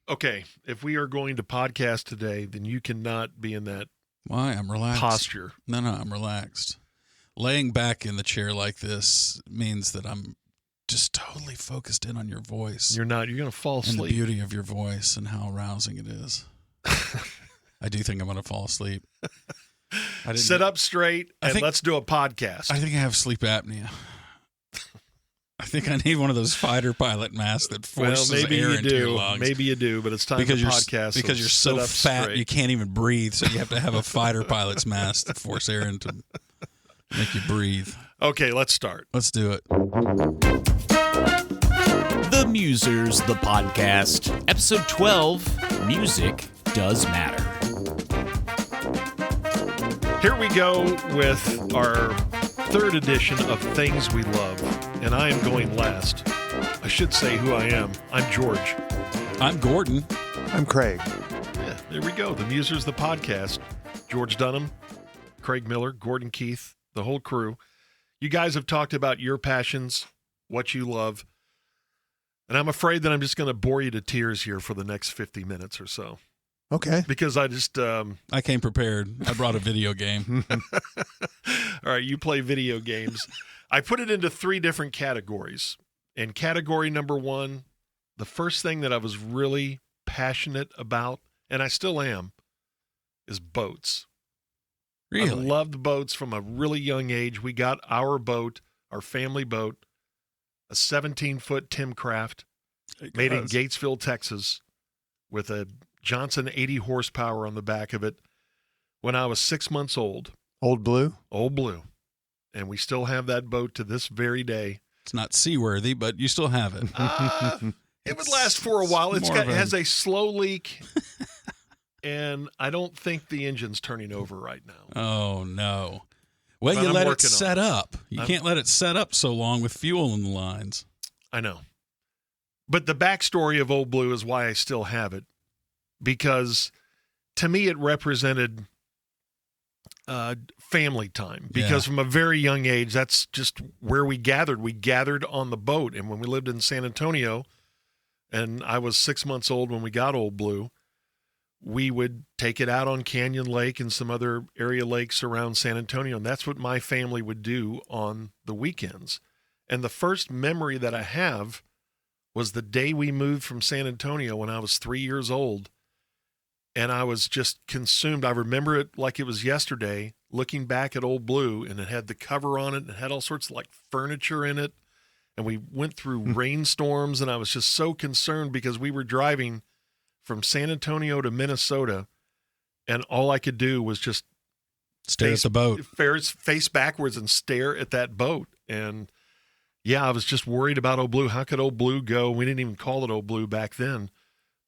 Okay, if we are going to podcast today, then you cannot be in that Why? I'm relaxed. posture. No, I'm relaxed. Laying back in the chair like this means that I'm just totally focused in on your voice. You're not. You're going to fall and the asleep. beauty of your voice and how arousing it is. I do think I'm going to fall asleep. Sit up straight and let's do a podcast. I think I have sleep apnea. I think I need one of those fighter pilot masks that forces air into your lungs. Maybe you do, but it's time because for podcast. Because you're so fat, straight. You can't even breathe, so you have to have a fighter pilot's mask to force air into make you breathe. Okay, let's start. Let's do it. The Musers, the podcast. Episode 12, Music Does Matter. Here we go with our third edition of Things We Love, and I am going last. I should say who I am. I'm George. I'm Gordon. I'm Craig. Yeah, there we go. The Musers, the podcast. George Dunham, Craig Miller, Gordon Keith, the whole crew. You guys have talked about your passions, what you love, and I'm afraid that I'm just going to bore you to tears here for the next 50 minutes or so. Okay. Because I just... I came prepared. I brought a video game. All right, you play video games. I put it into 3 different categories. And category number 1, the first thing that I was really passionate about, and I still am, is boats. Really? I loved boats from a really young age. We got our boat, our family boat, a 17-foot Timcraft made in Gatesville, Texas, with a Johnson 80 horsepower on the back of it when I was 6 months old. Old Blue? Old Blue. And we still have that boat to this very day. It's not seaworthy, but you still have it. It would last for a while. It has a slow leak, and I don't think the engine's turning over right now. Oh, no. Well, but you I'm let it working set up. You can't let it set up so long with fuel in the lines. I know. But the backstory of Old Blue is why I still have it. Because to me, it represented family time. Because from a very young age, that's just where we gathered. We gathered on the boat. And when we lived in San Antonio, and I was 6 months old when we got Old Blue, we would take it out on Canyon Lake and some other area lakes around San Antonio. And that's what my family would do on the weekends. And the first memory that I have was the day we moved from San Antonio when I was 3 years old. And I was just consumed. I remember it like it was yesterday, looking back at Old Blue, and it had the cover on it, and it had all sorts of like furniture in it. And we went through rainstorms, and I was just so concerned because we were driving from San Antonio to Minnesota, and all I could do was just stare at the boat, face backwards and stare at that boat. And yeah, I was just worried about Old Blue. How could Old Blue go? We didn't even call it Old Blue back then,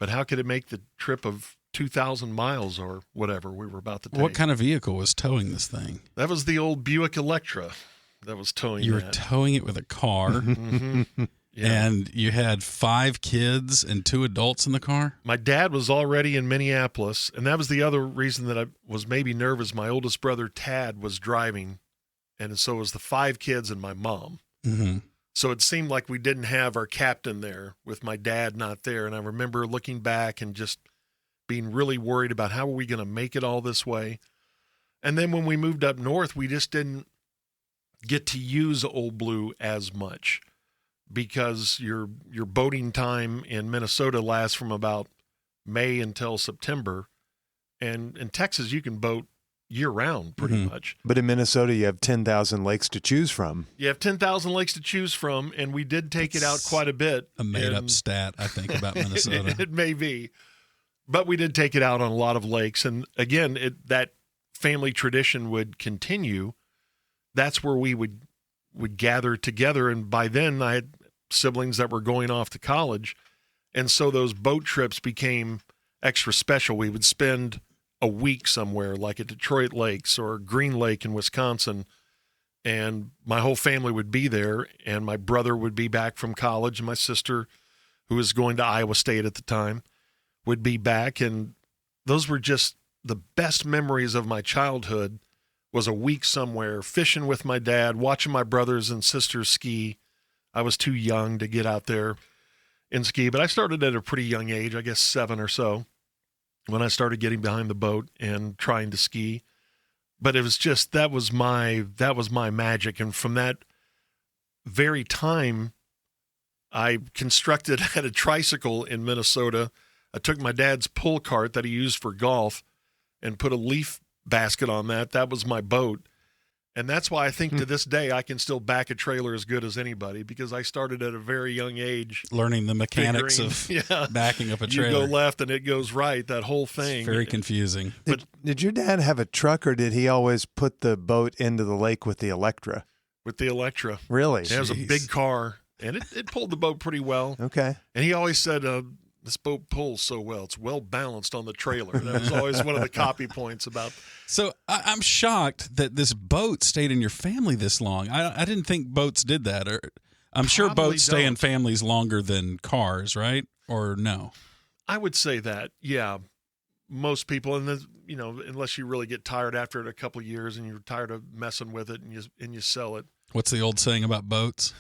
but how could it make the trip of 2,000 miles or whatever we were about to take? What kind of vehicle was towing this thing? That was the old Buick Electra that was towing You were that. towing it with a car, Mm-hmm. Yeah. and you had 5 kids and 2 adults in the car? My dad was already in Minneapolis, and that was the other reason that I was maybe nervous. My oldest brother, Tad, was driving, and so was the 5 kids and my mom. Mm-hmm. So it seemed like we didn't have our captain there with my dad not there. And I remember looking back and just being really worried about how are we going to make it all this way. And then when we moved up north, we just didn't get to use Old Blue as much because your boating time in Minnesota lasts from about May until September. And in Texas, you can boat year-round pretty much. But in Minnesota, you have 10,000 lakes to choose from. You have 10,000 lakes to choose from, and we did take it out quite a bit. A made-up stat, I think, about Minnesota. It may be. But we did take it out on a lot of lakes. And again, that family tradition would continue. That's where we would gather together. And by then, I had siblings that were going off to college. And so those boat trips became extra special. We would spend a week somewhere, like at Detroit Lakes or Green Lake in Wisconsin. And my whole family would be there. And my brother would be back from college. And my sister, who was going to Iowa State at the time, would be back. And those were just the best memories of my childhood, was a week somewhere fishing with my dad, watching my brothers and sisters ski. I was too young to get out there in ski, but I started at a pretty young age, I guess 7 or so, when I started getting behind the boat and trying to ski. But it was just, that was my magic. And from that very time, I constructed had a tricycle in Minnesota. I took my dad's pull cart that he used for golf and put a leaf basket on that. That was my boat. And that's why I think to this day I can still back a trailer as good as anybody, because I started at a very young age. Learning the mechanics of backing up a trailer. You go left and it goes right, that whole thing. It's very confusing. Did your dad have a truck, or did he always put the boat into the lake with the Electra? With the Electra. Really? It was a big car, and it pulled the boat pretty well. Okay. And he always said, this boat pulls so well. It's well balanced on the trailer. That was always one of the copy points about. So I'm shocked that this boat stayed in your family this long. I didn't think boats did that. Or I'm sure Probably boats stay in don't. families longer than cars, right? Or no? I would say that, yeah. Most people, and then, unless you really get tired after it a couple of years and you're tired of messing with it and you sell it. What's the old saying about boats?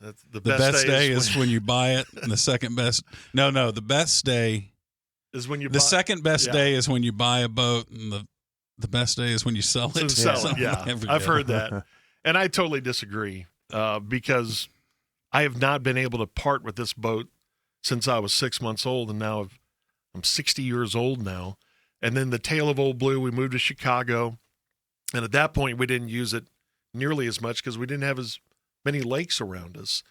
That's The best day is when you buy it, and the second best. No, the best day is when you the buy, second best day is when you buy a boat, and the best day is when you sell it. Sell it, yeah. Every I've day. heard that, and I totally disagree because I have not been able to part with this boat since I was 6 months old, and now I'm 60 years old now. And then the Tale of Old Blue, we moved to Chicago, and at that point we didn't use it nearly as much because we didn't have as many lakes around us.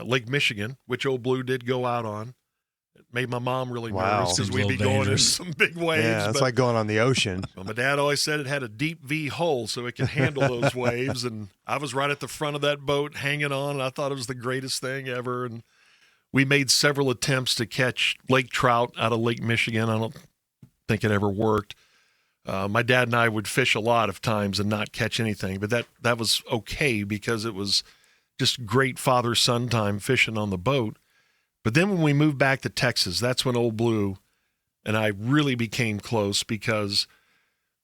Lake Michigan, which Old Blue did go out on. It made my mom really nervous because Seems a we'd be little going in dangerous. some big waves. Yeah, it's but- like going on the ocean. Well, my dad always said it had a deep V hull so it could handle those waves. And I was right at the front of that boat hanging on, and I thought it was the greatest thing ever. And we made several attempts to catch lake trout out of Lake Michigan. I don't think it ever worked. My dad and I would fish a lot of times and not catch anything, but that was okay because it was just great father-son time fishing on the boat. But then when we moved back to Texas, that's when Old Blue and I really became close because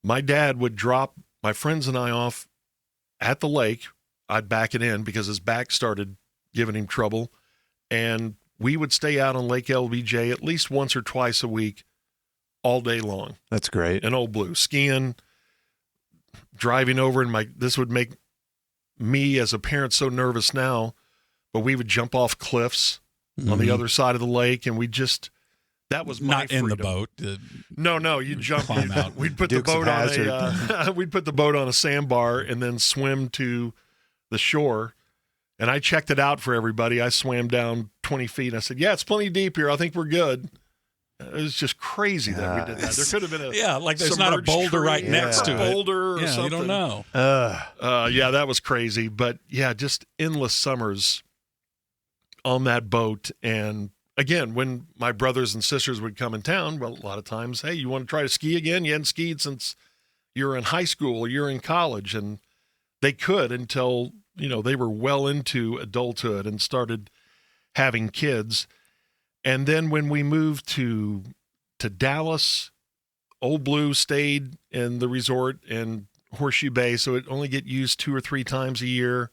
my dad would drop my friends and I off at the lake. I'd back it in because his back started giving him trouble. And we would stay out on Lake LBJ at least once or twice a week all day long. That's great. In Old Blue, skiing, driving over, and this would make me as a parent so nervous now, but we would jump off cliffs on the other side of the lake, and that was my Not in the freedom. boat. No, you jump. Climb out. We'd put Dukes the of boat on Hazzard. we'd put the boat on a sandbar and then swim to the shore. And I checked it out for everybody. I swam down 20 feet. And I said, "Yeah, it's plenty deep here. I think we're good." It was just crazy that we did that. There could have been a like there's not a submerged boulder tree, right next to a it. boulder or Yeah, something. you don't know. Yeah, that was crazy. But yeah, just endless summers on that boat. And again, when my brothers and sisters would come in town, well, a lot of times, hey, you want to try to ski again? You hadn't skied since you were in high school or you're in college. And they could until, they were well into adulthood and started having kids. And then when we moved to Dallas, Old Blue stayed in the resort in Horseshoe Bay, so it only get used 2 or 3 times a year,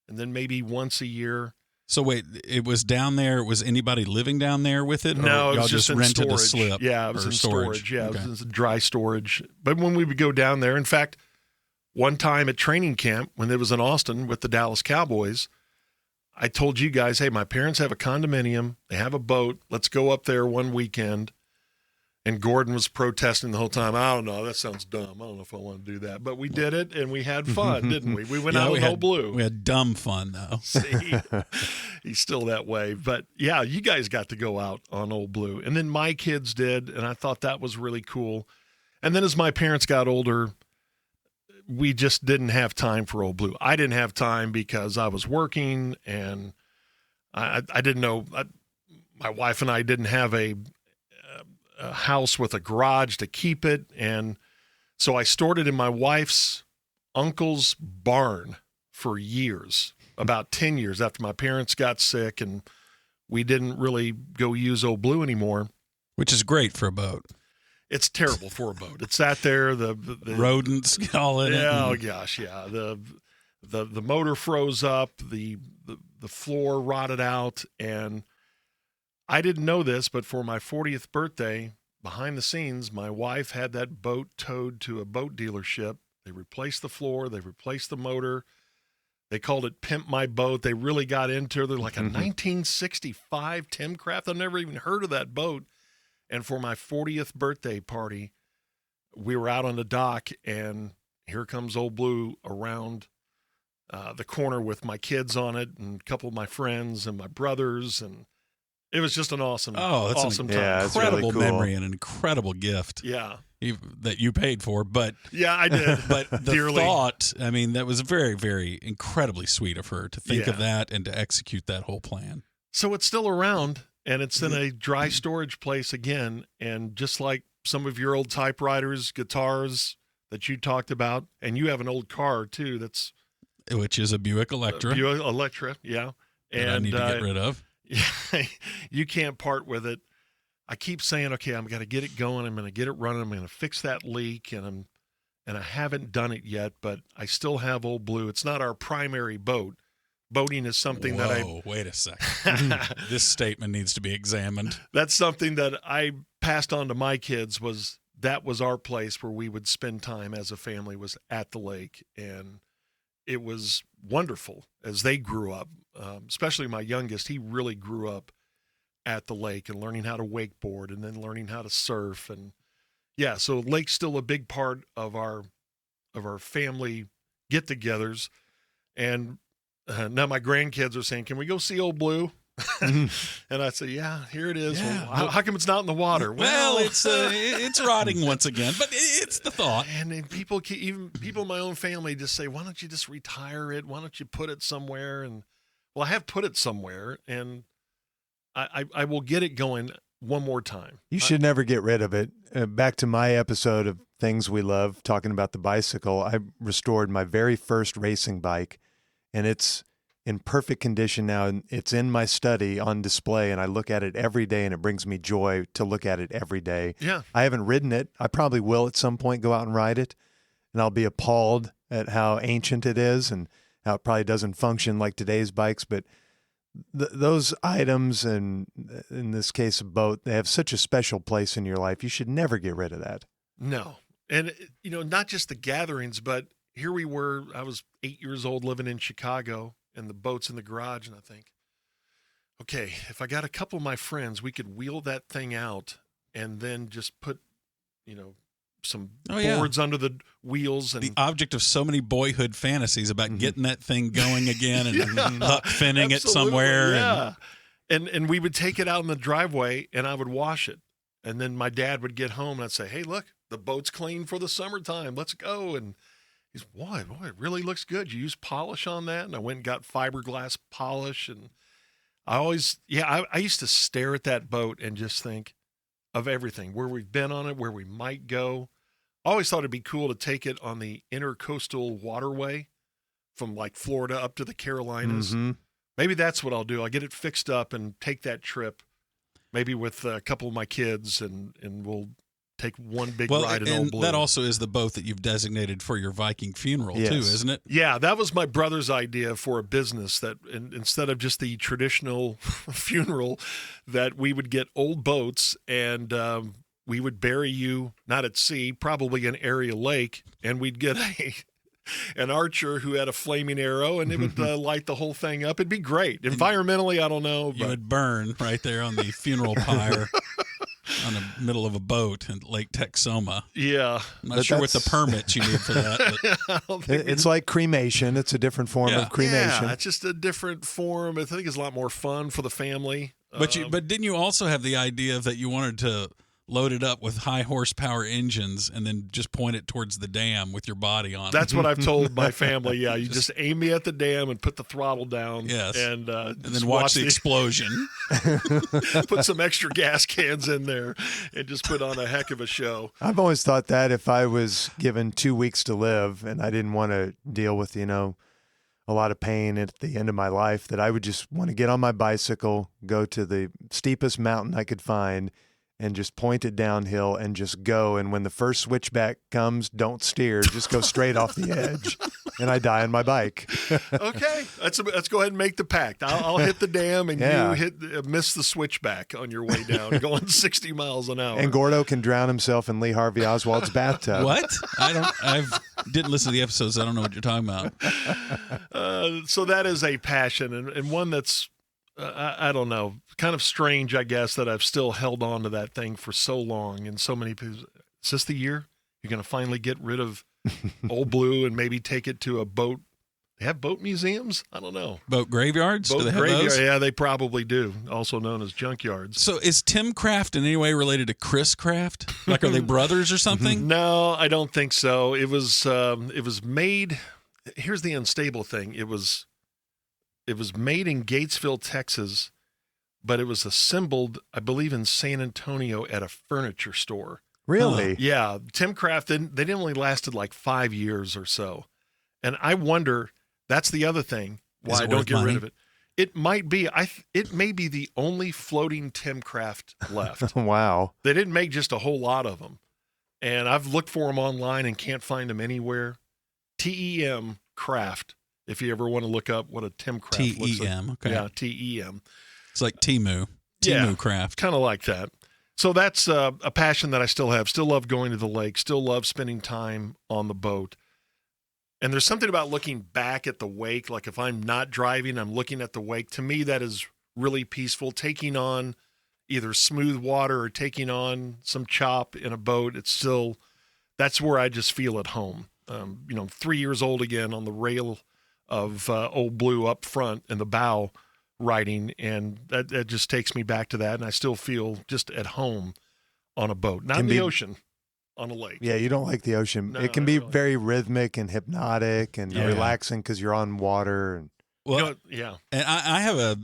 and then maybe once a year. So wait, it was down there. Was anybody living down there with it? Or No, it y'all was just in rented storage. a slip. Yeah, it was or in storage. Yeah, Okay. it was in dry storage. But when we would go down there, in fact, one time at training camp when it was in Austin with the Dallas Cowboys, I told you guys, hey, my parents have a condominium. They have a boat. Let's go up there one weekend. And Gordon was protesting the whole time. I don't know. That sounds dumb. I don't know if I want to do that. But we did it, and we had fun, didn't we? We went out with Old Blue. We had dumb fun, though. See, he's still that way. But, yeah, you guys got to go out on Old Blue. And then my kids did, and I thought that was really cool. And then as my parents got older, we just didn't have time for Old Blue. I didn't have time because I was working, and I didn't know. My wife and I didn't have a house with a garage to keep it, and so I stored it in my wife's uncle's barn for years, about 10 years after my parents got sick, and we didn't really go use Old Blue anymore. Which is great for a boat. It's terrible for a boat. It sat there, the Rodents all in it. Oh gosh, yeah. The motor froze up, the floor rotted out, and I didn't know this, but for my 40th birthday, behind the scenes, my wife had that boat towed to a boat dealership. They replaced the floor. They replaced the motor. They called it Pimp My Boat. They really got into it. They're like a 1965 Timcraft. I've never even heard of that boat. And for my 40th birthday party, we were out on the dock, and here comes Old Blue around the corner with my kids on it and a couple of my friends and my brothers. And it was just an awesome time. Yeah, it's incredible really cool. memory and an incredible gift. Yeah. That you paid for, but Yeah, I did. but the Dearly. thought, I mean, that was very, very incredibly sweet of her to think of Yeah. that and to execute that whole plan. So it's still around, and it's in a dry storage place again. And just like some of your old typewriters, guitars that you talked about, and you have an old car too that's Which is a Buick Electra Buick Electra, yeah. that I need to get rid of. Yeah, you can't part with it. I keep saying, okay, I'm going to get it going. I'm going to get it running. I'm going to fix that leak, and I haven't done it yet, but I still have Old Blue. It's not our primary boat. Boating is something that I. Wait a second. This statement needs to be examined. That's something that I passed on to my kids. That was our place where we would spend time as a family, was at the lake, and it was wonderful as they grew up. Especially my youngest, he really grew up at the lake and learning how to wakeboard and then learning how to surf. And yeah, so lake's still a big part of our family get-togethers. And now my grandkids are saying, can we go see Old Blue? And I say, yeah, here it is. Yeah. Well, how come it's not in the water? Well, it's rotting once again, but it's the thought. And then people in my own family just say, why don't you just retire it? Why don't you put it somewhere? And well, I have put it somewhere, and I will get it going one more time. You should never get rid of it. Back to my episode of Things We Love, talking about the bicycle, I restored my very first racing bike, and it's in perfect condition now. And it's in my study on display, and I look at it every day, and it brings me joy to look at it every day. Yeah. I haven't ridden it. I probably will at some point go out and ride it, and I'll be appalled at how ancient it is and how it probably doesn't function like today's bikes. But those items, and in this case a boat, they have such a special place in your life. You should never get rid of that. No. And, not just the gatherings, but here we were. I was 8 years old living in Chicago, and the boat's in the garage. And I think, okay, if I got a couple of my friends, we could wheel that thing out and then just put, some boards under the wheels. And The object of so many boyhood fantasies about getting that thing going again and Huck finning it absolutely, somewhere. Yeah. And we would take it out in the driveway, and I would wash it. And then my dad would get home, and I'd say, hey, look, the boat's clean for the summertime. Let's go. And he's, boy, it really looks good. You use polish on that? And I went and got fiberglass polish. And I used to stare at that boat and just think of everything, where we've been on it, where we might go. I always thought it'd be cool to take it on the intercoastal waterway from like Florida up to the Carolinas. Mm-hmm. Maybe that's what I'll do. I'll get it fixed up and take that trip, maybe with a couple of my kids, and we'll take one big ride in Old Blue. That also is the boat that you've designated for your Viking funeral Yes. too, isn't it? Yeah, that was my brother's idea for a business, that instead of just the traditional funeral, that we would get old boats, and we would bury you not at sea, probably in area lake, and we'd get an archer who had a flaming arrow, and it would light the whole thing up. It'd be great. Environmentally, I don't know. You would burn right there on the funeral pyre on the middle of a boat in Lake Texoma. Yeah. I'm not But sure what the that's- permits you need for that. But I don't think It's like cremation. It's a different form Yeah. of cremation. Yeah, it's just a different form. I think it's a lot more fun for the family. But didn't you also have the idea that you wanted to load it up with high horsepower engines and then just point it towards the dam with your body on it? That's what I've told my family. Yeah, you just aim me at the dam and put the throttle down. Yes. And and just then watch the explosion. put some extra gas cans in there and just put on a heck of a show. I've always thought that if I was given 2 weeks to live and I didn't want to deal with, a lot of pain at the end of my life, that I would just want to get on my bicycle, go to the steepest mountain I could find, and just point it downhill and just go. And when the first switchback comes, don't steer, just go straight off the edge. and I die on my bike. Okay, let's go ahead and make the pact. I'll hit the dam, and Yeah. you miss the switchback on your way down, going 60 miles an hour. And Gordo can drown himself in Lee Harvey Oswald's bathtub. What? I didn't listen to the episodes. I don't know what you're talking about. So that is a passion, and one that's, I don't know, kind of strange, I guess, that I've still held on to that thing for so long. And so many people, is this the year you're going to finally get rid of Old Blue and maybe take it to a boat? They have boat museums? I don't know. Boat graveyards? Boat Do they have graveyard? those? Yeah, they probably do, also known as junkyards. So is Tim Kraft in any way related to Chris Kraft? Like, are they brothers or something? No, I don't think so. It was made. Here's the unstable thing. It was made in Gatesville, Texas, but it was assembled, I believe, in San Antonio at a furniture store. Really? Yeah, Tim Kraft, they didn't only lasted like 5 years or so. And I wonder, that's the other thing, why Is it I don't worth get money? rid of it. It might be. It may be the only floating Tim Kraft left. Wow. They didn't make just a whole lot of them. And I've looked for them online and can't find them anywhere. TEM Kraft, if you ever want to look up what a Tim Kraft looks like. TEM. Okay. Yeah, TEM. It's like Timu. Yeah. Timu Kraft. Kind of like that. So that's a passion that I still have. Still love going to the lake. Still love spending time on the boat. And there's something about looking back at the wake. Like if I'm not driving, I'm looking at the wake. To me, that is really peaceful. Taking on either smooth water or taking on some chop in a boat. That's where I just feel at home. 3 years old again on the rail of Old Blue up front in the bow riding. And that just takes me back to that. And I still feel just at home on a boat, not in the ocean. On a lake. Yeah, you don't like the ocean. No, it can not be really. very rhythmic and hypnotic and Yeah. relaxing because you're on water. And Well, Yeah. and I have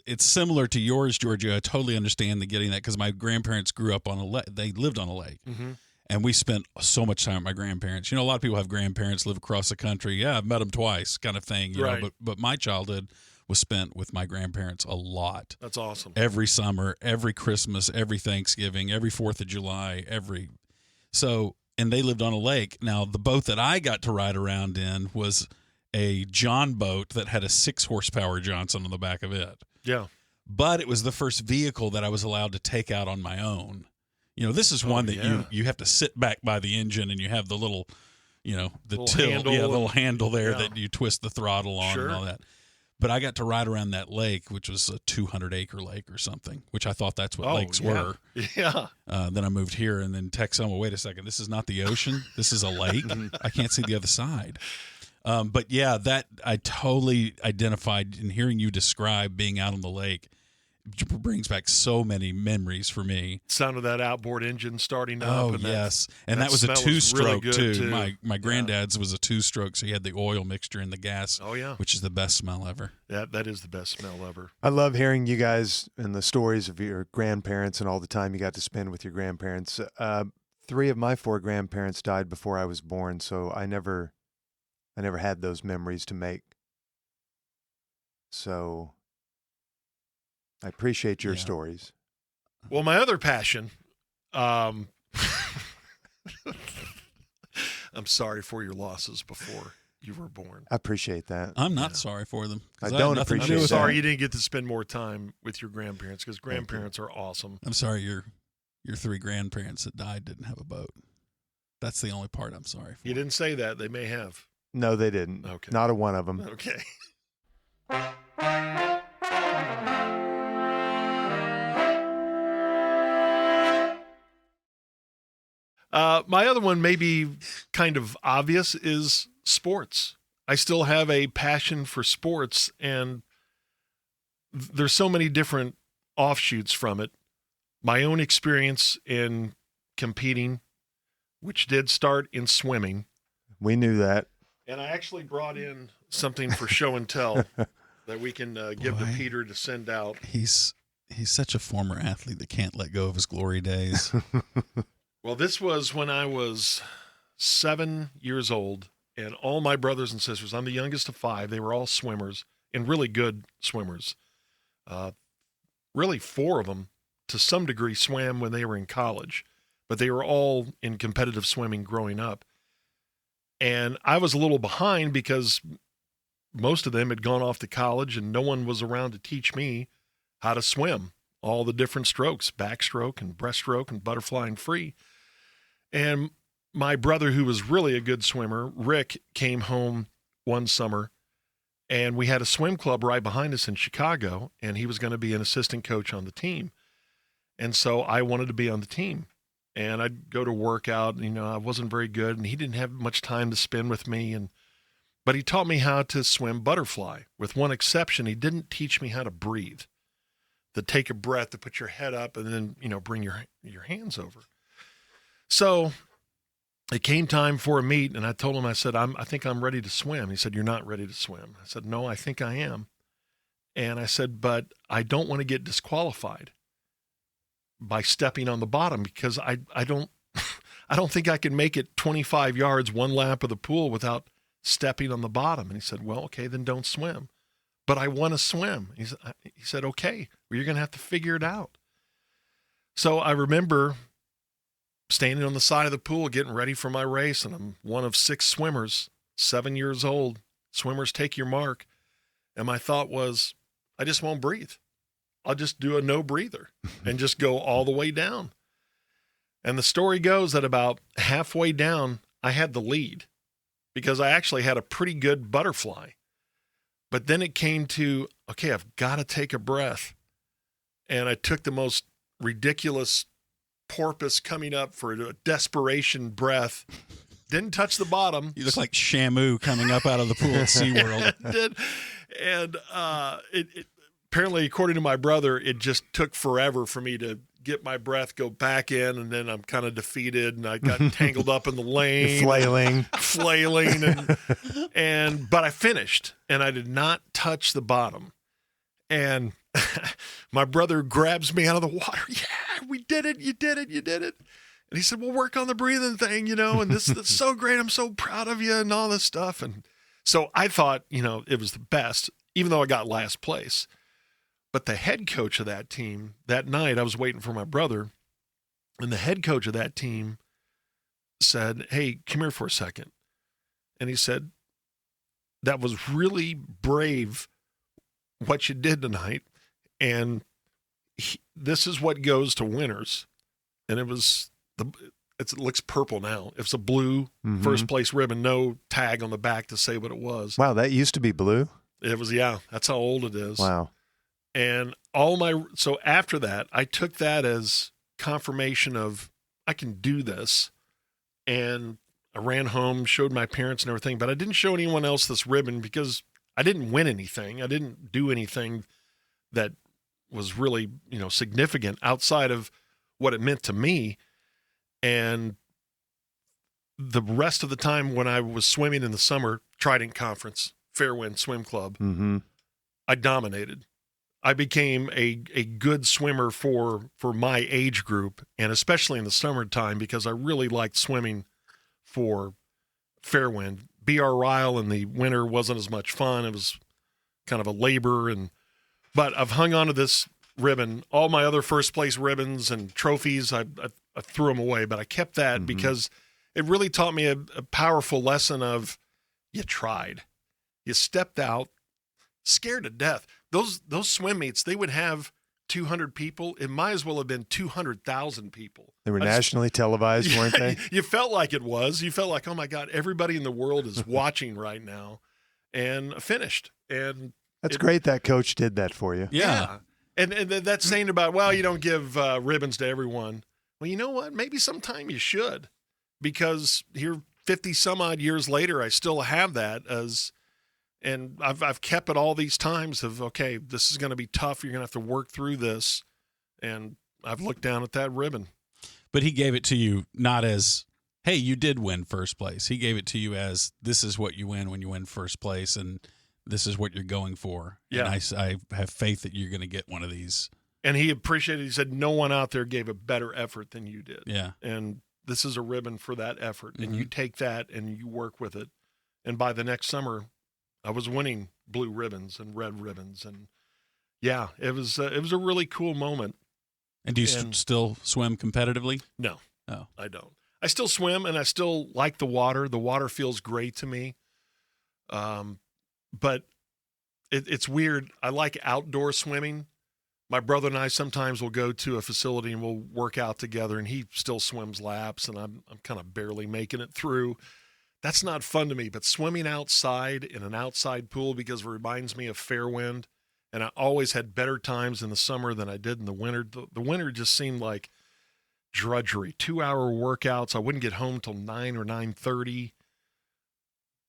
it's similar to yours, Georgia. I totally understand the getting that because my grandparents grew up on a lake. They lived on a lake. Mm-hmm. And we spent so much time with my grandparents. A lot of people have grandparents live across the country. Yeah, I've met them twice kind of thing. Right. But my childhood was spent with my grandparents a lot. That's awesome. Every summer, every Christmas, every Thanksgiving, every 4th of July, and they lived on a lake. Now, the boat that I got to ride around in was a John boat that had a 6 horsepower Johnson on the back of it. Yeah. But it was the first vehicle that I was allowed to take out on my own. This is one that yeah. you have to sit back by the engine and you have the little, the Little tilt, handle the and- little handle there yeah. that you twist the throttle on Sure. and all that. But I got to ride around that lake, which was a 200-acre lake or something, which I thought that's what lakes yeah. were. Yeah. Then I moved here and then text someone, wait a second, this is not the ocean. This is a lake. I can't see the other side. But yeah, that I totally identified in hearing you describe being out on the lake brings back so many memories for me. Sound of that outboard engine starting up. Oh, and yes. And that that was a smell was really 2-stroke good, too. too. My granddad's was a 2-stroke, so he had the oil mixture in the gas, Oh, yeah. which is the best smell ever. That is the best smell ever. I love hearing you guys and the stories of your grandparents and all the time you got to spend with your grandparents. 3 of my 4 grandparents died before I was born, so I never had those memories to make. So I appreciate your Yeah. stories. Well, my other passion, I'm sorry for your losses before you were born. I appreciate that. I'm not sorry for them. 'cause I had don't nothing to appreciate do I'm with that. sorry it. you didn't get to spend more time with your grandparents because grandparents are awesome. I'm sorry your 3 grandparents that died didn't have a boat. That's the only part I'm sorry for. You didn't say that. They may have. No, they didn't. Okay. Not a one of them. Okay. My other one, maybe kind of obvious, is sports. I still have a passion for sports, and there's so many different offshoots from it. My own experience in competing, which did start in swimming. We knew that. And I actually brought in something for show and tell that we can give to Boy. Peter to send out. He's such a former athlete that can't let go of his glory days. Well, this was when I was 7 years old, and all my brothers and sisters, I'm the youngest of 5, they were all swimmers and really good swimmers. Really 4 of them, to some degree, swam when they were in college, but they were all in competitive swimming growing up. And I was a little behind because most of them had gone off to college and no one was around to teach me how to swim, all the different strokes, backstroke and breaststroke and butterfly and free. And my brother, who was really a good swimmer, Rick, came home one summer, and we had a swim club right behind us in Chicago, and he was going to be an assistant coach on the team. And so I wanted to be on the team. And I'd go to work out, I wasn't very good, and he didn't have much time to spend with me. But he taught me how to swim butterfly. With one exception, he didn't teach me how to breathe, to take a breath, to put your head up, and then, bring your hands over. So it came time for a meet, and I told him, I said, I think I'm ready to swim. He said, "You're not ready to swim." I said, "No, I think I am." And I said, "But I don't want to get disqualified by stepping on the bottom, because I don't think I can make it 25 yards, one lap of the pool without stepping on the bottom." And he said, "Well, okay, then don't swim." "But I want to swim." He said, "Okay, well, you're going to have to figure it out." So I remember standing on the side of the pool, getting ready for my race, and I'm one of 6 swimmers, 7 years old. Swimmers take your mark. And my thought was, I just won't breathe. I'll just do a no breather and just go all the way down. And the story goes that about halfway down, I had the lead because I actually had a pretty good butterfly. But then it came to, okay, I've got to take a breath. And I took the most ridiculous porpoise coming up for a desperation breath. Didn't touch the bottom. You look like Shamu coming up out of the pool at SeaWorld. It did. And it apparently, according to my brother, it just took forever for me to get my breath, go back in, and then I'm kind of defeated, and I got tangled up in the lane. Flailing. But I finished, and I did not touch the bottom. And my brother grabs me out of the water. "Yeah, we did it. You did it. You did it." And he said, "We'll work on the breathing thing, and this is so great. I'm so proud of you," and all this stuff. And so I thought, it was the best, even though I got last place. But the head coach of that team, that night, I was waiting for my brother, and the head coach of that team said, "Hey, come here for a second." And he said, "That was really brave what you did tonight, and this is what goes to winners." And it looks purple now. It's a blue first place ribbon, no tag on the back to say what it was. Wow, that used to be blue? It was, yeah. That's how old it is. Wow. And so after that, I took that as confirmation of I can do this. And I ran home, showed my parents and everything, but I didn't show anyone else this ribbon because I didn't win anything. I didn't do anything that was really, significant outside of what it meant to me. And the rest of the time when I was swimming in the summer, Trident Conference, Fairwind Swim Club, I dominated. I became a good swimmer for my age group, and especially in the summertime because I really liked swimming for Fairwind. B.R. Ryle in the winter wasn't as much fun. It was kind of a labor, but I've hung on to this ribbon. All my other first place ribbons and trophies, I threw them away, but I kept that because it really taught me a powerful lesson of you tried. You stepped out, scared to death. Those swim meets, they would have 200 people. It might as well have been 200,000 people. They were nationally televised, weren't they? You felt like it was. You felt like, oh my God, everybody in the world is watching right now. And finished. And that's great that coach did that for you. Yeah. And that's saying about, well, you don't give ribbons to everyone. Well, you know what? Maybe sometime you should, because here 50 some odd years later, I still have that and I've kept it all these times of, okay, this is going to be tough. You're going to have to work through this. And I've looked down at that ribbon. But he gave it to you not as, hey, you did win first place. He gave it to you as, this is what you win when you win first place, and this is what you're going for. Yeah. And I have faith that you're going to get one of these. And he appreciated it. He said, no one out there gave a better effort than you did. Yeah. And this is a ribbon for that effort. And you take that and you work with it. And by the next summer, I was winning blue ribbons and red ribbons. And yeah, it was a really cool moment. And do you still swim competitively? No. Oh. I don't. I still swim, and I still like the water. The water feels great to me. But it's weird. I like outdoor swimming. My brother and I sometimes will go to a facility and we'll work out together, and he still swims laps, and I'm kind of barely making it through. That's not fun to me, but swimming outside in an outside pool, because it reminds me of fair wind, and I always had better times in the summer than I did in the winter. The winter just seemed like drudgery, 2-hour workouts. I wouldn't get home till 9 or 9:30.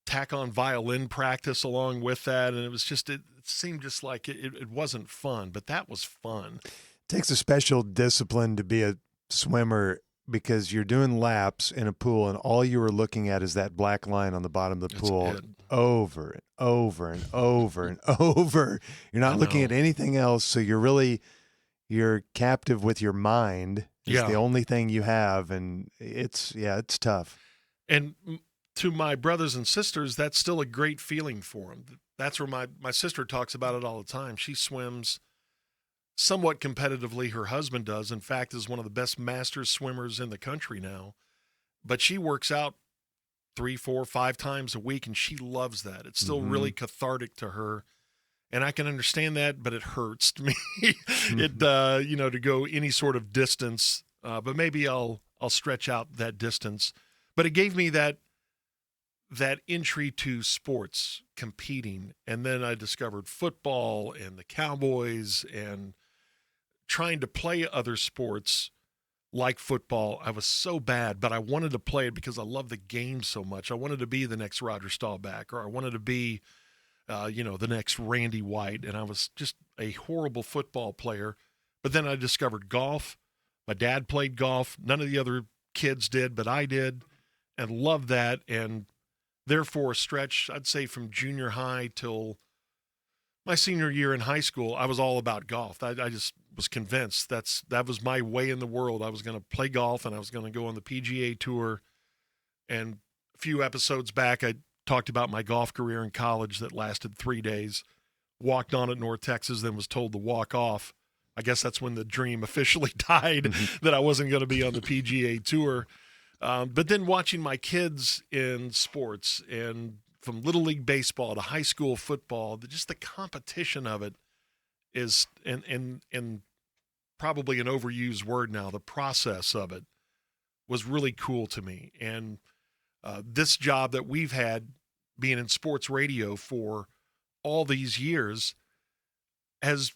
Tack on violin practice along with that, and it seemed just like it wasn't fun, but that was fun. It takes a special discipline to be a swimmer, because you're doing laps in a pool and all you were looking at is that black line on the bottom of the pool over and over and over and over. You're not looking at anything else, so you're captive with your mind. It's the only thing you have, and it's tough. And to my brothers and sisters, that's still a great feeling for them. That's where my sister talks about it all the time. She swims somewhat competitively. Her husband does. In fact, is one of the best master swimmers in the country now. But she works out 3, 4, 5 times a week, and she loves that. It's still really cathartic to her. And I can understand that, but it hurts me. To go any sort of distance. But maybe I'll stretch out that distance. But it gave me that entry to sports, competing. And then I discovered football and the Cowboys, and trying to play other sports like football. I was so bad, but I wanted to play it because I love the game so much. I wanted to be the next Roger Staubach, or I wanted to be, the next Randy White. And I was just a horrible football player. But then I discovered golf. My dad played golf. None of the other kids did, but I did, and loved that. And therefore, a stretch, I'd say from junior high till my senior year in high school, I was all about golf. I just was convinced that was my way in the world. I was going to play golf, and I was going to go on the PGA Tour. And a few episodes back, I talked about my golf career in college that lasted 3 days. Walked on at North Texas, then was told to walk off. I guess that's when the dream officially died, that I wasn't going to be on the PGA Tour. But then watching my kids in sports, and from Little League baseball to high school football, just the competition of it is, and probably an overused word now, the process of it was really cool to me. And this job that we've had, being in sports radio for all these years, has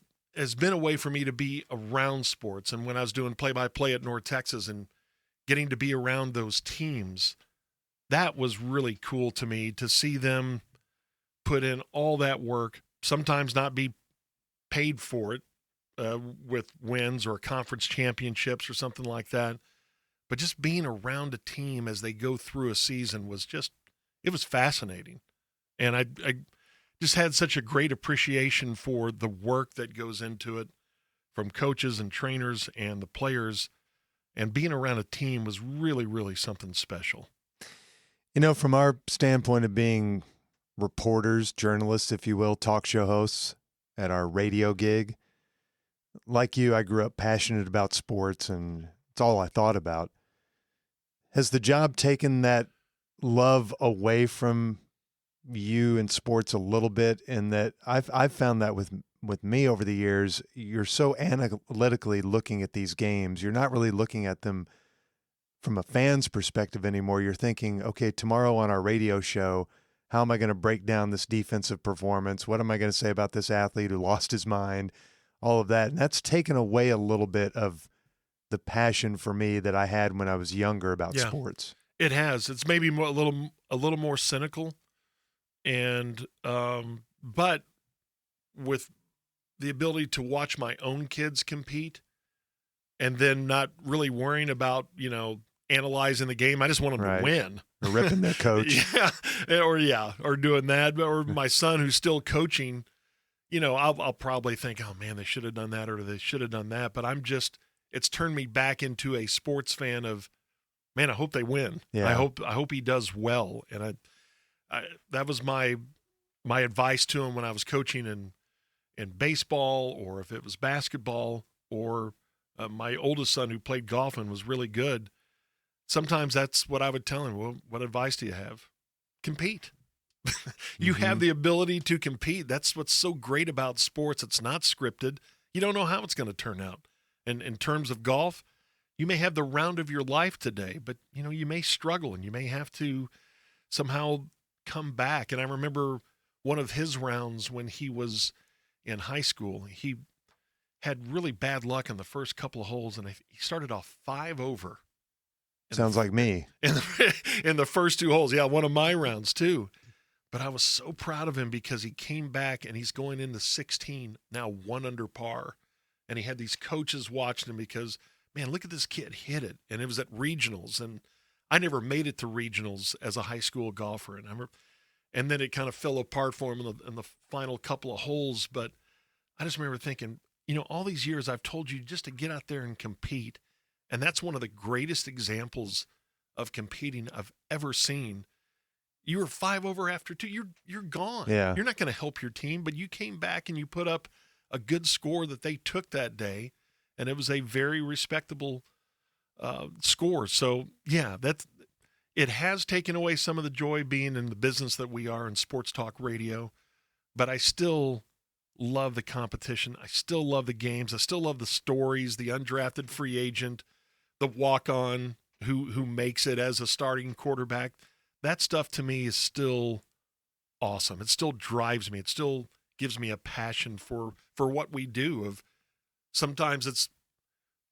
been a way for me to be around sports. And when I was doing play-by-play at North Texas and getting to be around those teams, that was really cool to me, to see them put in all that work, sometimes not be paid for it with wins or conference championships or something like that, but just being around a team as they go through a season it was fascinating. And I just had such a great appreciation for the work that goes into it from coaches and trainers and the players. And being around a team was really, really something special. From our standpoint of being reporters, journalists, if you will, talk show hosts at our radio gig, like you, I grew up passionate about sports, and it's all I thought about. Has the job taken that love away from you in sports a little bit? In that I've found that with me over the years, you're so analytically looking at these games. You're not really looking at them from a fan's perspective anymore. You're thinking, okay, tomorrow on our radio show, how am I going to break down this defensive performance? What am I going to say about this athlete who lost his mind? All of that. And that's taken away a little bit of the passion for me that I had when I was younger about sports. It has. It's maybe a little more cynical, and but with the ability to watch my own kids compete, and then not really worrying about analyzing the game. I just want them to win. Or ripping their coach. or doing that. Or my son who's still coaching, I'll probably think, oh man, they should have done that, or they should have done that. But it's turned me back into a sports fan of, man, I hope they win. Yeah. I hope he does well. And I that was my advice to him when I was coaching in baseball, or if it was basketball, or my oldest son who played golf and was really good. sometimes that's what I would tell him. Well, what advice do you have? Compete. You have the ability to compete. That's what's so great about sports. It's not scripted. You don't know how it's going to turn out. And in terms of golf, you may have the round of your life today, but you may struggle and you may have to somehow come back. And I remember one of his rounds when he was in high school. He had really bad luck in the first couple of holes, and he started off 5 over. Sounds like me. In the first 2 holes. Yeah, one of my rounds too. But I was so proud of him because he came back and he's going into 16, now 1 under par. And he had these coaches watching him because, man, look at this kid hit it. And it was at regionals. And I never made it to regionals as a high school golfer. And then it kind of fell apart for him in the final couple of holes. But I just remember thinking, all these years I've told you just to get out there and compete. And that's one of the greatest examples of competing I've ever seen. You were 5 over after 2. You're gone. Yeah. You're not going to help your team, but you came back and you put up a good score that they took that day, and it was a very respectable score. So, yeah, it has taken away some of the joy being in the business that we are in sports talk radio, but I still love the competition. I still love the games. I still love the stories, the undrafted free agent, the walk-on who makes it as a starting quarterback. That stuff to me is still awesome. It still drives me. It still gives me a passion for what we do. Of sometimes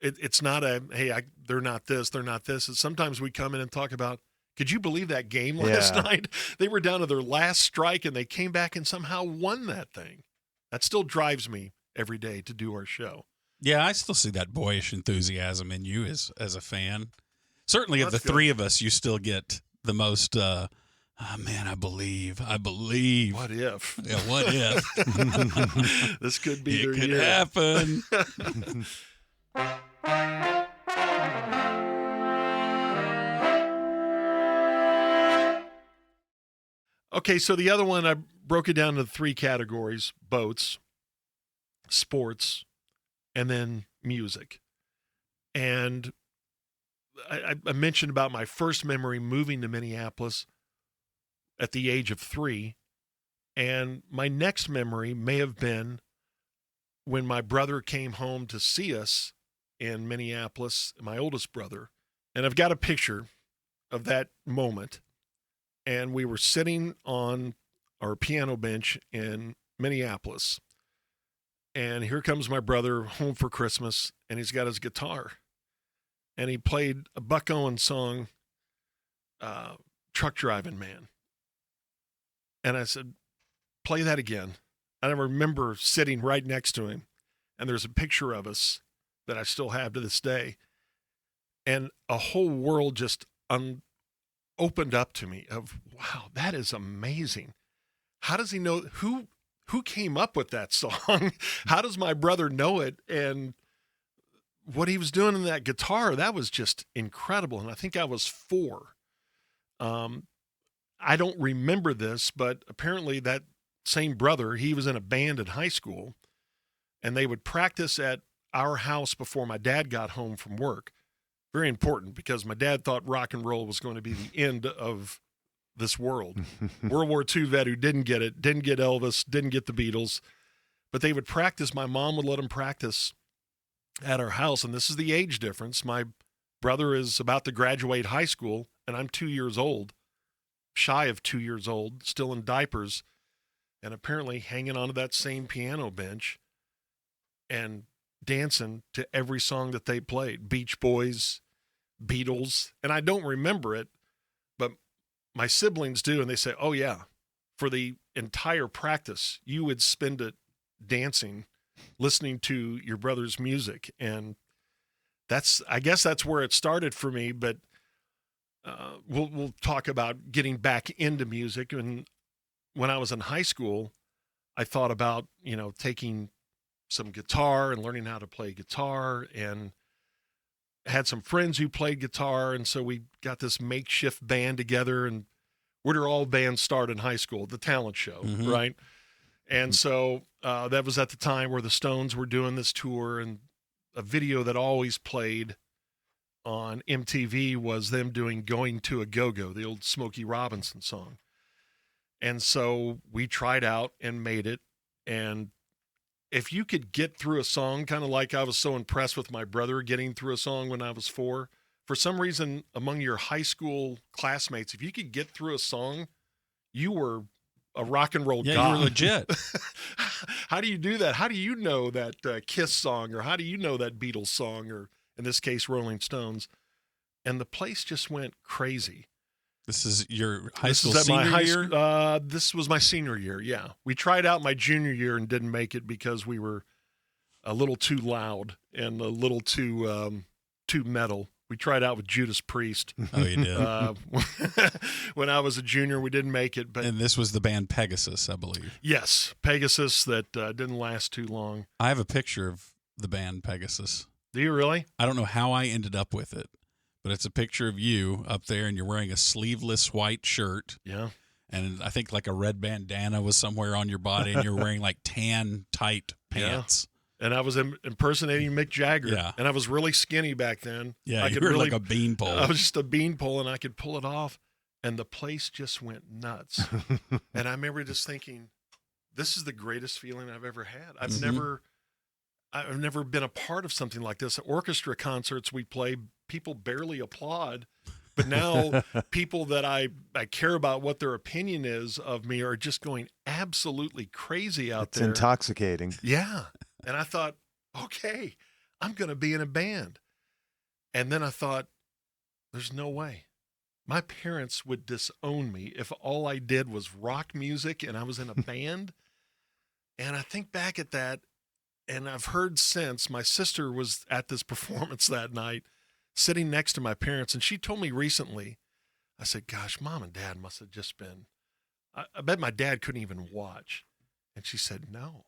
it's not a, hey, they're not this, they're not this. It's sometimes we come in and talk about, could you believe that game last night? They were down to their last strike and they came back and somehow won that thing. That still drives me every day to do our show. Yeah, I still see that boyish enthusiasm in you as a fan. Certainly of the That's good. three of us, you still get the most, man, I believe. What if? Yeah, what if? This could be their It could year. happen. Okay, so the other one, I broke it down into 3 categories: boats, sports, and then music. And I mentioned about my first memory moving to Minneapolis at the age of 3. And my next memory may have been when my brother came home to see us in Minneapolis, my oldest brother. And I've got a picture of that moment. And we were sitting on our piano bench in Minneapolis. And here comes my brother home for Christmas, and he's got his guitar. And he played a Buck Owens song, Truck Driving Man. And I said, play that again. And I remember sitting right next to him, and there's a picture of us that I still have to this day. And a whole world just opened up to me of, wow, that is amazing. How does he know? Who came up with that song? How does my brother know it? And what he was doing in that guitar, that was just incredible. And I think I was 4. I don't remember this, but apparently that same brother, he was in a band in high school, and they would practice at our house before my dad got home from work. Very important, because my dad thought rock and roll was going to be the end of this world. World War II vet who didn't get it, didn't get Elvis, didn't get the Beatles, but they would practice. My mom would let them practice at our house, and this is the age difference. My brother is about to graduate high school, and I'm 2 years old, shy of 2 years old, still in diapers, and apparently hanging onto that same piano bench and dancing to every song that they played. Beach Boys, Beatles, and I don't remember it, but my siblings do, and they say, oh yeah, for the entire practice, you would spend it dancing, listening to your brother's music. And I guess that's where it started for me, but we'll talk about getting back into music. And when I was in high school, I thought about, taking some guitar and learning how to play guitar, and had some friends who played guitar. And so we got this makeshift band together, and where do all bands start in high school? The talent show, right? And so that was at the time where the Stones were doing this tour, and a video that always played on MTV was them doing Going to a Go-Go, the old Smokey Robinson song. And so we tried out and made it. And if you could get through a song, kind of like I was so impressed with my brother getting through a song when I was 4, for some reason among your high school classmates, if you could get through a song, you were a rock and roll god. You were legit. How do you do that? How do you know that Kiss song, or how do you know that Beatles song, or in this case, Rolling Stones? And the place just went crazy. This is your high This school is at senior my year? This was my senior year, yeah. We tried out my junior year and didn't make it because we were a little too loud and a little too metal. We tried out with Judas Priest. Oh, you did. When I was a junior, we didn't make it. But And this was the band Pegasus, I believe. yes, Pegasus, that didn't last too long. I have a picture of the band Pegasus. Do you really? I don't know how I ended up with it, but it's a picture of you up there, and you're wearing a sleeveless white shirt. Yeah. And I think like a red bandana was somewhere on your body, and you're wearing like tan, tight pants. And I was impersonating Mick Jagger. Yeah. And I was really skinny back then. Yeah, I you could were really, like a beanpole. I was just a beanpole, and I could pull it off. And the place just went nuts. And I remember just thinking, this is the greatest feeling I've ever had. I've never been a part of something like this. At orchestra concerts we play, people barely applaud. But now people that I care about what their opinion is of me are just going absolutely crazy out there. It's intoxicating. Yeah. And I thought, okay, I'm going to be in a band. And then I thought, there's no way. My parents would disown me if all I did was rock music and I was in a band. And I think back at that, and I've heard since, my sister was at this performance that night, sitting next to my parents, and she told me recently, I said, gosh, Mom and Dad must have just been, I bet my dad couldn't even watch. And she said, no.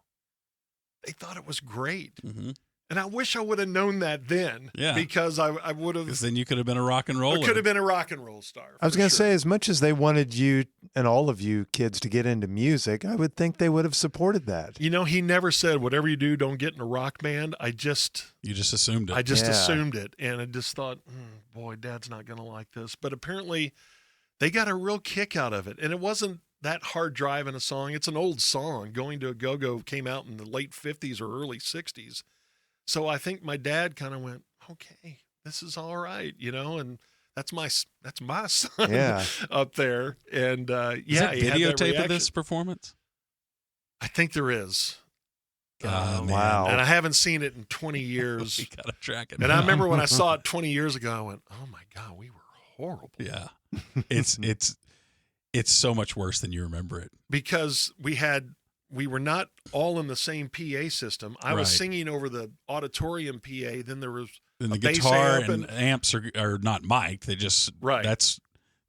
They thought it was great. Mm-hmm. And I wish I would have known that then. Yeah. Because I would have. Because then you could have been a rock and roller. Could have been a rock and roll star. I was going to say, as much as they wanted you and all of you kids to get into music, I would think they would have supported that. You know, he never said, whatever you do, don't get in a rock band. You just assumed it. I just Yeah. assumed it. And I just thought, boy, Dad's not going to like this. But apparently they got a real kick out of it. And it wasn't that hard driving a song. It's an old song. Going to a Go-Go came out in the late 50s or early 60s. So I think my dad kind of went, okay, this is all right, you know, and that's my son Yeah. up there. And Is yeah, that he had that videotape of reaction. this performance? I think there is. Oh, man. wow. And I haven't seen it in 20 years. We gotta track it. And I down. remember when I saw it 20 years ago, I went, oh my God, we were horrible. Yeah, it's so much worse than you remember it. Because we were not all in the same PA system. I was Right. singing over the auditorium PA. Then there was And a the bass guitar amp and amps are not mic'd. They just Right. That's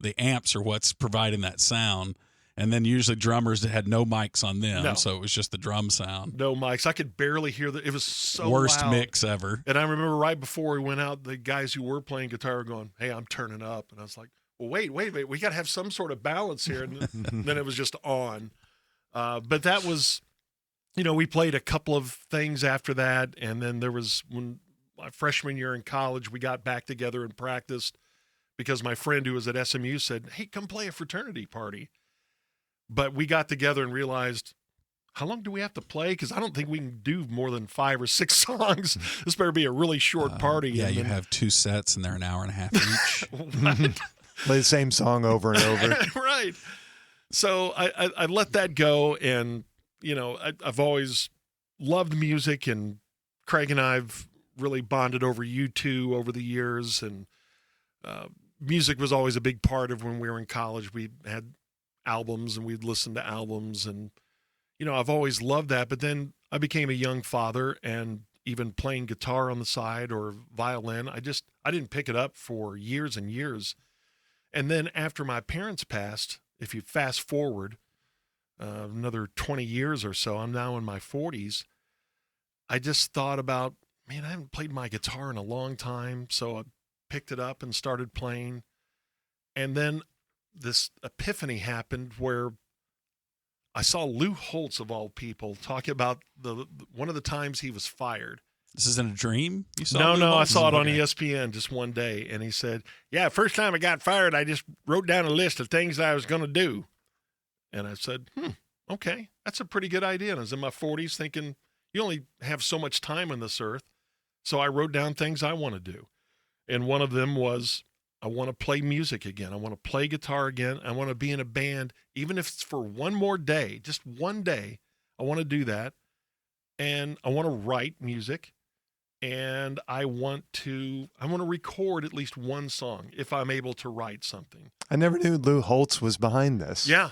the amps are what's providing that sound. And then usually drummers that had no mics on them, No. so it was just the drum sound. no mics. I could barely hear it was so Worst loud. mix ever. And I remember right before we went out, the guys who were playing guitar were going, hey, I'm turning up. And I was like, well, wait. We got to have some sort of balance here. And then it was just on. But that was, you know, we played a couple of things after that. And then there was, when my freshman year in college, we got back together and practiced because my friend who was at SMU said, hey, come play a fraternity party. But we got together and realized, how long do we have to play? Because I don't think we can do more than 5 or 6 songs. This better be a really short party. Yeah, And you then- have 2 sets and they're an hour and a half each. Right. Play the same song over and over. Right. So I let that go. And, you know, I've always loved music, and Craig and I've really bonded over U2 over the years. And music was always a big part of when we were in college. We had albums and we'd listen to albums, and, you know, I've always loved that. But then I became a young father, and even playing guitar on the side or violin, I didn't pick it up for years and years. And then after my parents passed, if you fast forward another 20 years or so, I'm now in my 40s. I just thought about, man, I haven't played my guitar in a long time. So I picked it up and started playing. And then this epiphany happened where I saw Lou Holtz, of all people, talk about one of the times he was fired. This isn't a dream? You saw No, Lou no, I Holtz? saw it on Okay. ESPN just one day, and he said, "Yeah, first time I got fired, I just wrote down a list of things I was going to do." And I said, okay, that's a pretty good idea. And I was in my 40s thinking, you only have so much time on this earth. So I wrote down things I want to do. And one of them was, I want to play music again. I want to play guitar again. I want to be in a band, even if it's for one more day, just one day. I want to do that. And I want to write music. And I want to record at least one song if I'm able to write something. I never knew Lou Holtz was behind this. Yeah.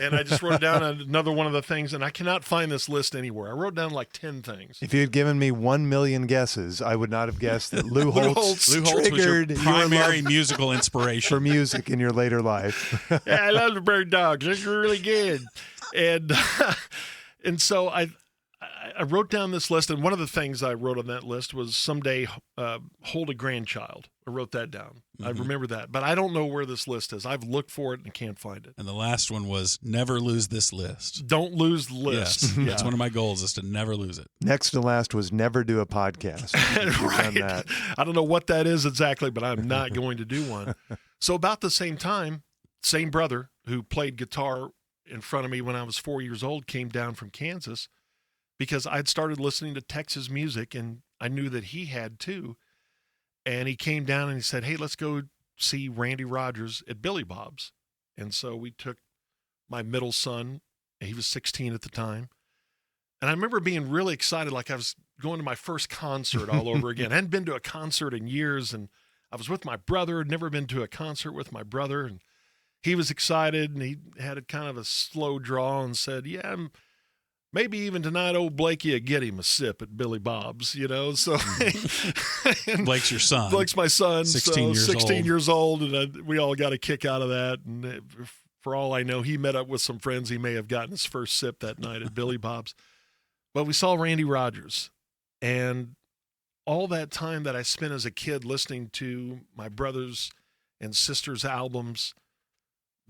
And I just wrote down another one of the things, and I cannot find this list anywhere. I wrote down like 10 things. If you had given me 1 million guesses, I would not have guessed that Lou Holtz Lou Holtz was your triggered your primary love musical for inspiration. music in your later life. Yeah, I love the Bird Dogs. It's really good. And and so I wrote down this list, and one of the things I wrote on that list was someday hold a grandchild. I wrote that down. I remember that. But I don't know where this list is. I've looked for it and can't find it. And the last one was never lose this list. Don't lose the list. Yes, Yeah. that's one of my goals is to never lose it. Next to last was never do a podcast. You've done Right. that. I don't know what that is exactly, but I'm not going to do one. So about the same time, same brother who played guitar in front of me when I was 4 years old came down from Kansas because I'd started listening to Texas music, and I knew that he had too. And he came down and he said, "Hey, let's go see Randy Rogers at Billy Bob's." And so we took my middle son, he was 16 at the time. And I remember being really excited, like I was going to my first concert all over again. I hadn't been to a concert in years, and I was with my brother, had never been to a concert with my brother. And he was excited, and he had a kind of a slow draw and said, "Yeah, maybe even tonight, old Blakey will get him a sip at Billy Bob's," you know. So and Blake's your son. Blake's my son, 16 years 16 old. years old, and we all got a kick out of that. And for all I know, he met up with some friends. He may have gotten his first sip that night at Billy Bob's. But we saw Randy Rogers, and all that time that I spent as a kid listening to my brothers and sisters' albums,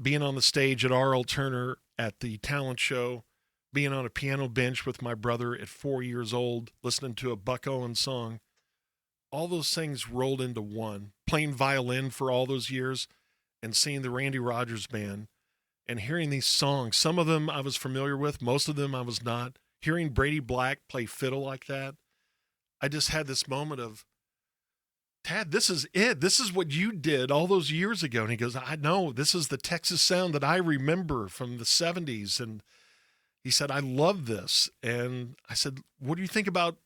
being on the stage at R.L. Turner at the talent show, being on a piano bench with my brother at 4 years old, listening to a Buck Owens song, all those things rolled into one. Playing violin for all those years and seeing the Randy Rogers band and hearing these songs. Some of them I was familiar with, most of them I was not. Hearing Brady Black play fiddle like that, I just had this moment of, "Tad, this is it. This is what you did all those years ago." And he goes, "I know. This is the Texas sound that I remember from the 70s. And he said, "I love this." And I said, "What do you think about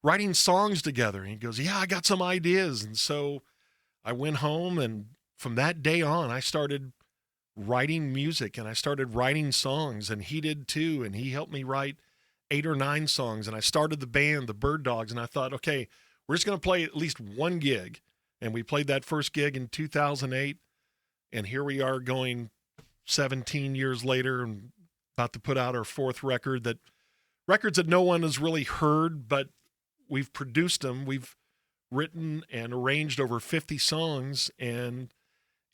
writing songs together?" And he goes, "Yeah, I got some ideas." And so I went home, and from that day on, I started writing music, and I started writing songs, and he did too. And he helped me write 8 or 9 songs. And I started the band, the Bird Dogs, and I thought, okay, we're just going to play at least one gig. And we played that first gig in 2008. And here we are going 17 years later and about to put out our 4th records that no one has really heard, but we've produced them. We've written and arranged over 50 songs, and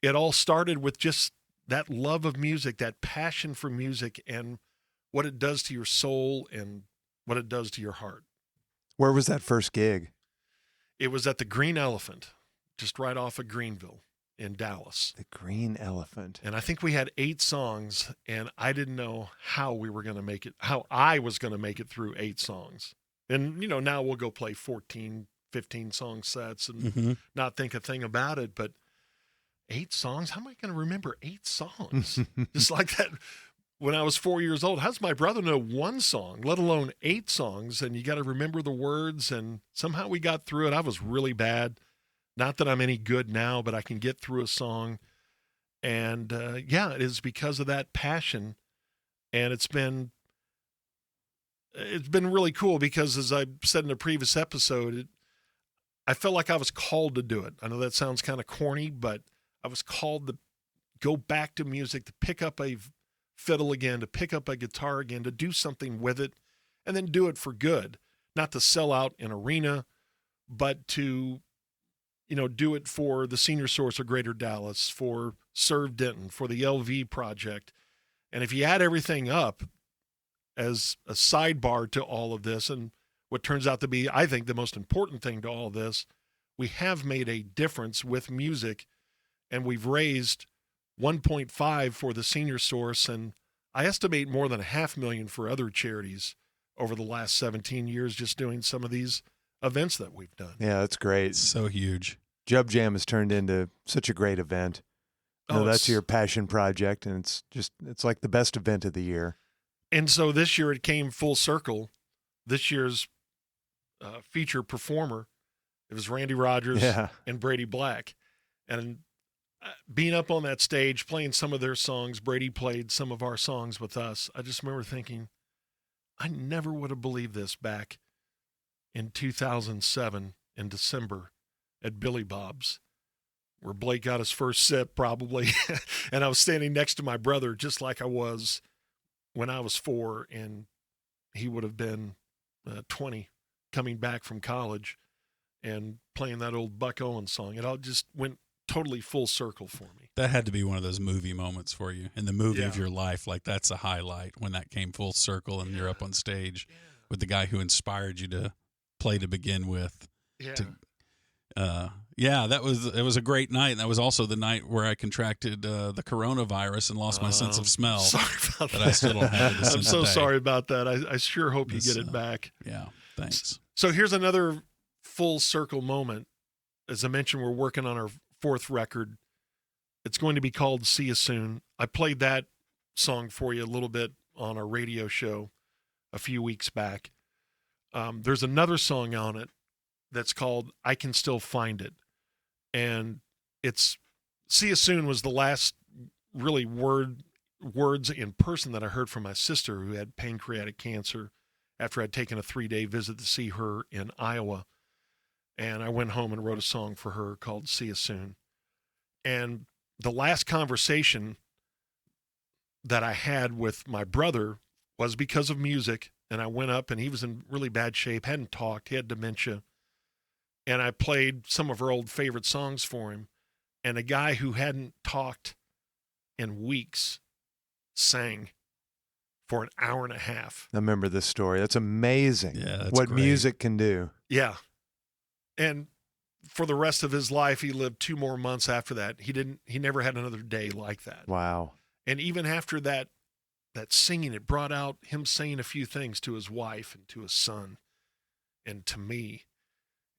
it all started with just that love of music, that passion for music, and what it does to your soul and what it does to your heart. Where was that first gig? It was at the Green Elephant, just right off of Greenville in Dallas. The Green Elephant. And I think we had 8 songs, and I didn't know how we were going to make it, how I was going to make it through 8 songs. And, you know, now we'll go play 14, 15 song sets and not think a thing about it. But 8 songs? How am I going to remember 8 songs? Just like that. When I was 4 years old, how does my brother know 1 song, let alone 8 songs? And you got to remember the words. And somehow we got through it. I was really bad. Not that I'm any good now, but I can get through a song. And yeah, it is because of that passion. And it's been really cool because, as I said in a previous episode, I felt like I was called to do it. I know that sounds kind of corny, but I was called to go back to music, to pick up a fiddle again, to pick up a guitar again, to do something with it, and then do it for good. Not to sell out an arena, but to, you know, do it for the Senior Source of Greater Dallas, for Serve Denton, for the LV Project. And if you add everything up as a sidebar to all of this, and what turns out to be, I think, the most important thing to all this, we have made a difference with music, and we've raised 1.5 for the Senior Source, and I estimate more than $500,000 for other charities over the last 17 years just doing some of these events that we've done. Yeah, that's great. It's so huge. Jub Jam has turned into such a great event. No, that's your passion project, and it's like the best event of the year. And so this year it came full circle. This year's feature performer, it was Randy Rogers and Brady Black. And being up on that stage, playing some of their songs, Brady played some of our songs with us. I just remember thinking, I never would have believed this back in 2007 in December at Billy Bob's, where Blake got his first sip probably. And I was standing next to my brother just like I was when I was 4, and he would have been 20 coming back from college and playing that old Buck Owens song. It all just went totally full circle for me. That had to be one of those movie moments for you in the movie of your life. Like, that's a highlight when that came full circle and you're up on stage with the guy who inspired you to play to begin with. It was a great night. And that was also the night where I contracted the coronavirus and lost my sense of smell. Sorry about that. I still don't have it. I'm so sorry about that. I sure hope you get it back. Yeah, thanks. So here's another full circle moment. As I mentioned, we're working on our 4th record. It's going to be called See You Soon. I played that song for you a little bit on our radio show a few weeks back. There's another song on it that's called I Can Still Find It. And it's See You Soon was the last really words in person that I heard from my sister, who had pancreatic cancer, after I'd taken a 3-day visit to see her in Iowa. And I went home and wrote a song for her called See You Soon. And the last conversation that I had with my brother was because of music. And I went up, and he was in really bad shape, hadn't talked, he had dementia. And I played some of her old favorite songs for him. And a guy who hadn't talked in weeks sang for an hour and a half. I remember this story. That's amazing. Yeah, that's what great. Music can do. Yeah. And for the rest of his life, he lived 2 more months after that. He never had another day like that. Wow. And even after that singing, it brought out him saying a few things to his wife and to his son and to me.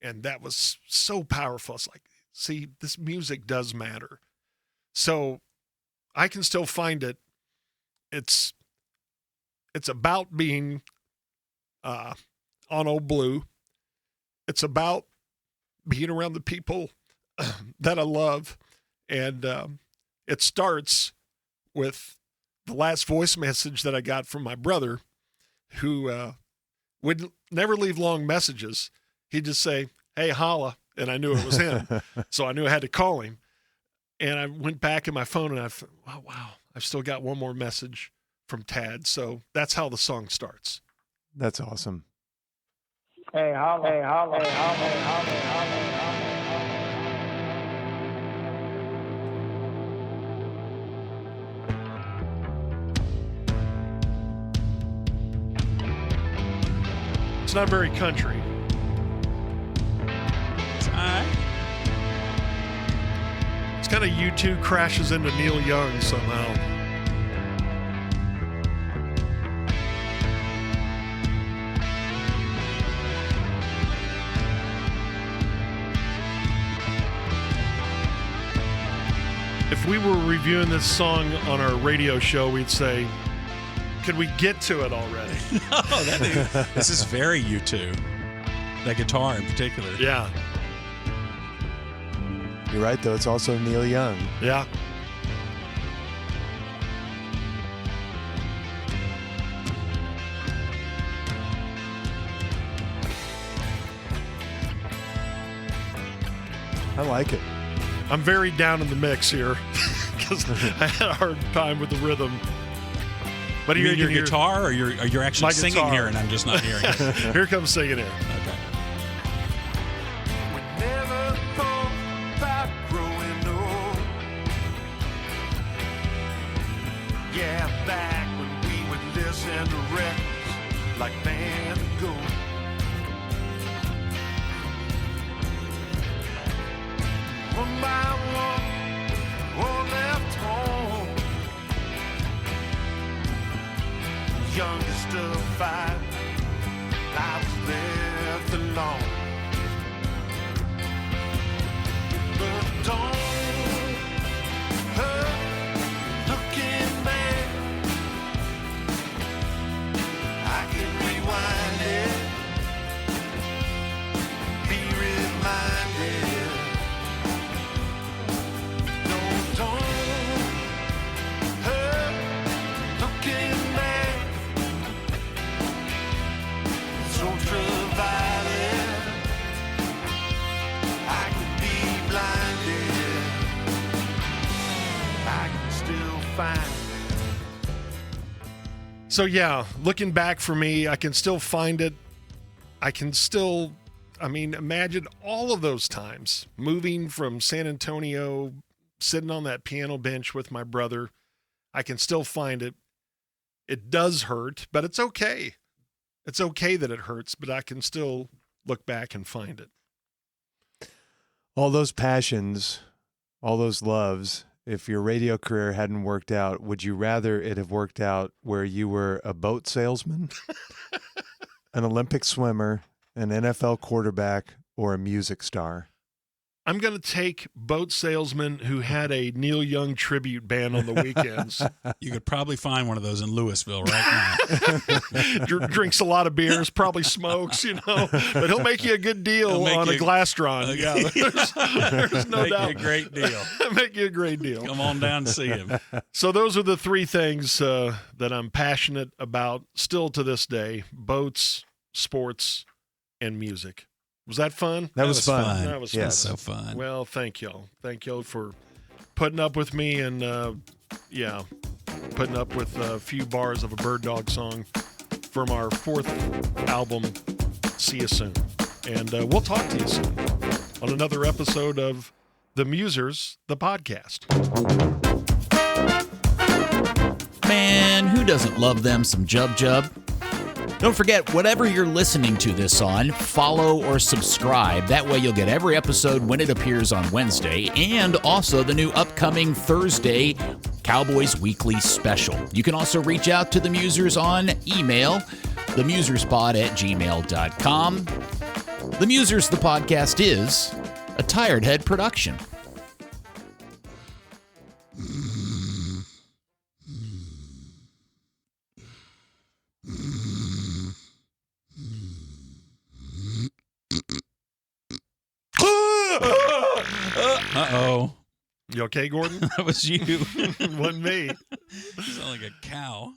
And that was so powerful. It's like, see, this music does matter. So I Can Still Find It. It's about being on Old Blue. It's about being around the people that I love. And it starts with the last voice message that I got from my brother, who would never leave long messages. He'd just say, hey, holla, and I knew it was him. So I knew I had to call him. And I went back in my phone, and I thought, oh, wow, I've still got one more message from Tad. So that's how the song starts. That's awesome. Hey, holla, hey, holla, hey, holla, hey, holla, hey, holla, hey, holla. It's not very country. It's kind of U2 crashes into Neil Young somehow. If we were reviewing this song on our radio show, we'd say, could we get to it already? This is very U2. That guitar in particular. Yeah. You're right, though. It's also Neil Young. Yeah. I like it. I'm very down in the mix here because I had a hard time with the rhythm. But You mean your guitar, or you're actually My singing guitar. here and I'm just not hearing it? Here comes singing here. Okay. We never thought about growing old. Yeah, back when we would listen to records like Van Gogh. youngest of 5. I was left alone. But don't hurt looking back. I can rewind it, be reminded. No, don't hurt looking back. It's ultraviolet. I can be blinded. I can still find it. So yeah, looking back for me, I can still find it. I can still, imagine all of those times moving from San Antonio, sitting on that piano bench with my brother. I can still find it. It does hurt, but it's okay. It's okay that it hurts, but I can still look back and find it. All those passions, all those loves, if your radio career hadn't worked out, would you rather it have worked out where you were a boat salesman, an Olympic swimmer, an NFL quarterback, or a music star? I'm going to take boat salesman who had a Neil Young tribute band on the weekends. You could probably find one of those in Louisville right now. Drinks a lot of beers, probably smokes, but he'll make you a good deal on a Glastron. There's no Make doubt. you a great deal. Make you a great deal. Come on down and see him. So those are the 3 things that I'm passionate about still to this day: boats, sports, and music. Was that fun? That was fun. That was Yes. fun. So fun. Well, thank y'all. Thank y'all for putting up with me and, putting up with a few bars of a Bird Dog song from our 4th album, See You Soon. And we'll talk to you soon on another episode of The Musers, the podcast. Man, who doesn't love them some Jub-Jub? Don't forget, whatever you're listening to this on, follow or subscribe. That way you'll get every episode when it appears on Wednesday, and also the new upcoming Thursday Cowboys Weekly Special. You can also reach out to the Musers on email, themuserspod@gmail.com. The Musers, the podcast, is a Tired Head production. Uh-oh. You okay, Gordon? That was you. Wasn't me. You sound like a cow.